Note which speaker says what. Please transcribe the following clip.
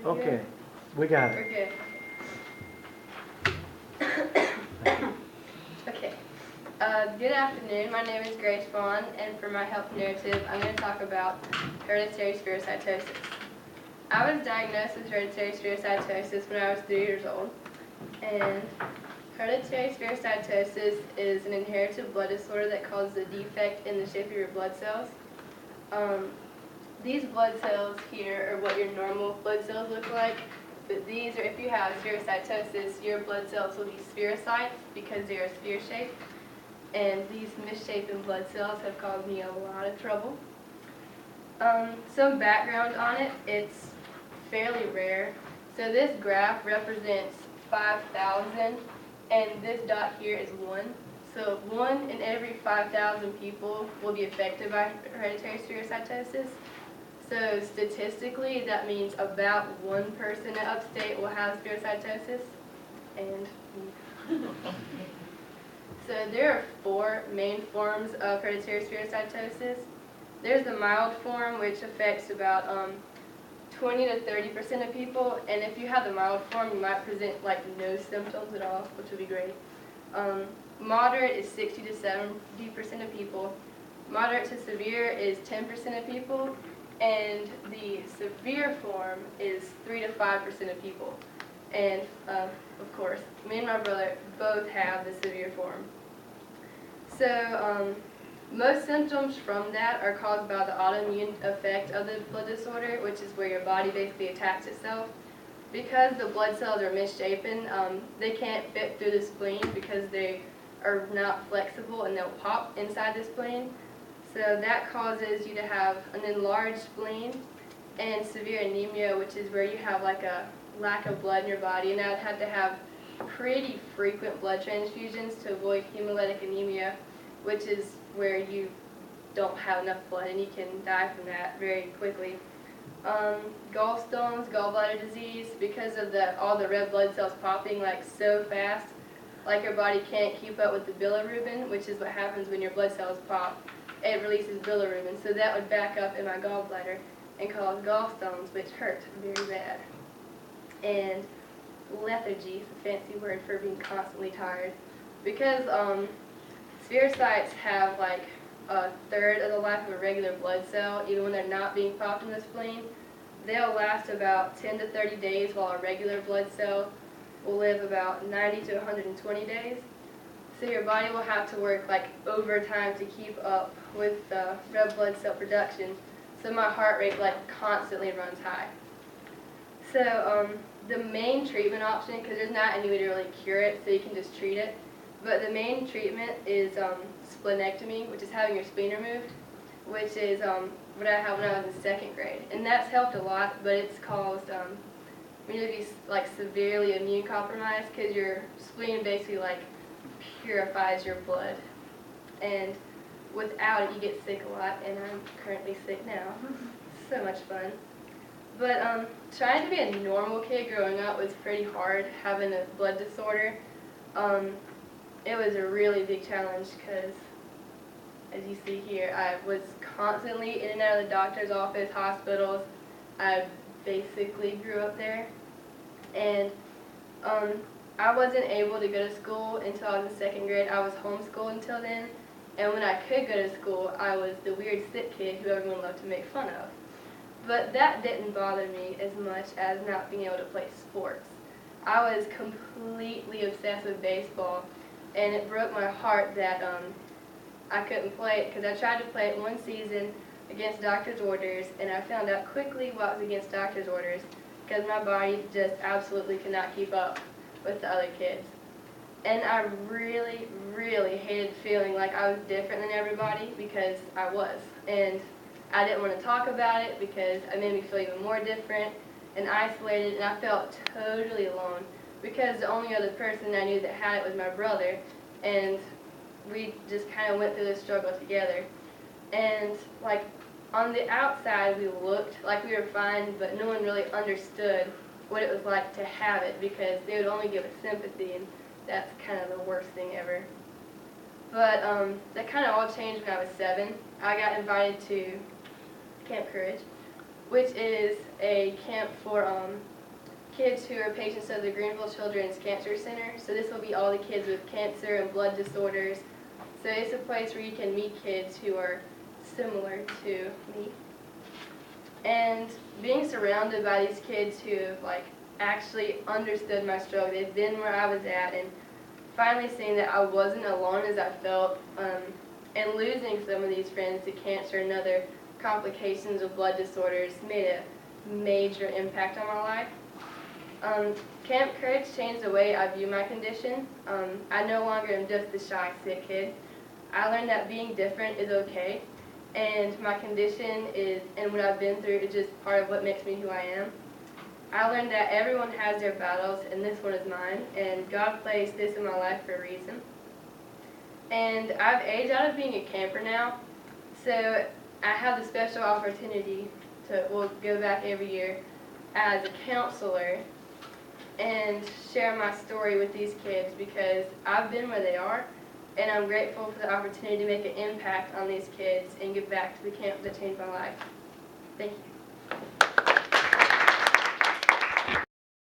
Speaker 1: Okay, we got it.
Speaker 2: We're good. Okay. Good afternoon. My name is Grace4, and for my health narrative, I'm going to talk about hereditary spherocytosis. I was diagnosed with hereditary spherocytosis when I was 3 years old, and hereditary spherocytosis is an inherited blood disorder that causes a defect in the shape of your blood cells. These blood cells here are what your normal blood cells look like, but these are, if you have spherocytosis, your blood cells will be spherocytes because they are sphere shaped, and these misshapen blood cells have caused me a lot of trouble. Some background on it, it's fairly rare. So this graph represents 5,000, and this dot here is 1. So 1 in every 5,000 people will be affected by hereditary spherocytosis. So statistically, that means about 1 person at upstate will have spherocytosis. And so there are 4 main forms of hereditary spherocytosis. There's the mild form, which affects about 20 to 30% of people. And if you have the mild form, you might present like no symptoms at all, which would be great. Moderate is 60 to 70% of people. Moderate to severe is 10% of people. And the severe form is 3 to 5% of people. And of course, me and my brother both have the severe form. So most symptoms from that are caused by the autoimmune effect of the blood disorder, which is where your body basically attacks itself. Because the blood cells are misshapen, they can't fit through the spleen because they are not flexible and they'll pop inside the spleen. So that causes you to have an enlarged spleen and severe anemia, which is where you have like a lack of blood in your body, and I'd have to have pretty frequent blood transfusions to avoid hemolytic anemia, which is where you don't have enough blood and you can die from that very quickly. Gallstones, gallbladder disease, because of all the red blood cells popping like so fast, like your body can't keep up with the bilirubin, which is what happens when your blood cells pop. It releases bilirubin, so that would back up in my gallbladder and cause gallstones, which hurt very bad. And lethargy is a fancy word for being constantly tired. Because spherocytes have like a third of the life of a regular blood cell, even when they're not being popped in the spleen, they'll last about 10 to 30 days, while a regular blood cell will live about 90 to 120 days. So your body will have to work like overtime to keep up with the red blood cell production. So my heart rate like constantly runs high. So the main treatment option, because there's not any way to really cure it, so you can just treat it. But the main treatment is splenectomy, which is having your spleen removed, which is what I had when I was in 2nd grade. And that's helped a lot, but it's caused me to be like severely immune compromised, because your spleen basically like purifies your blood. And without it, you get sick a lot, and I'm currently sick now. So much fun. But trying to be a normal kid growing up was pretty hard, having a blood disorder. It was a really big challenge because, as you see here, I was constantly in and out of the doctor's office, hospitals. I basically grew up there. And I wasn't able to go to school until I was in 2nd grade. I was homeschooled until then. And when I could go to school, I was the weird sick kid who everyone loved to make fun of. But that didn't bother me as much as not being able to play sports. I was completely obsessed with baseball, and it broke my heart that I couldn't play it, because I tried to play it 1 season against doctor's orders, and I found out quickly what was against doctor's orders, because my body just absolutely could not keep up with the other kids. And I really, really hated feeling like I was different than everybody, because I was. And I didn't want to talk about it because it made me feel even more different and isolated, and I felt totally alone, because the only other person I knew that had it was my brother, and we just kind of went through this struggle together. And like on the outside, we looked like we were fine, but no one really understood what it was like to have it, because they would only give us sympathy, and that's kind of the worst thing ever. But that kind of all changed when I was 7. I got invited to Camp Courage, which is a camp for kids who are patients of the Greenville Children's Cancer Center. So this will be all the kids with cancer and blood disorders. So it's a place where you can meet kids who are similar to me. And being surrounded by these kids who have actually understood my struggle, they've been where I was at, and finally seeing that I wasn't alone as I felt, and losing some of these friends to cancer and other complications of blood disorders made a major impact on my life. Camp Courage changed the way I view my condition. I no longer am just the shy, sick kid. I learned that being different is okay, and my condition and what I've been through is just part of what makes me who I am. I learned that everyone has their battles, and this one is mine, and God placed this in my life for a reason. And I've aged out of being a camper now, so I have the special opportunity to go back every year as a counselor and share my story with these kids, because I've been where they are, and I'm grateful for the opportunity to make an impact on these kids and give back to the camp that changed my life. Thank you.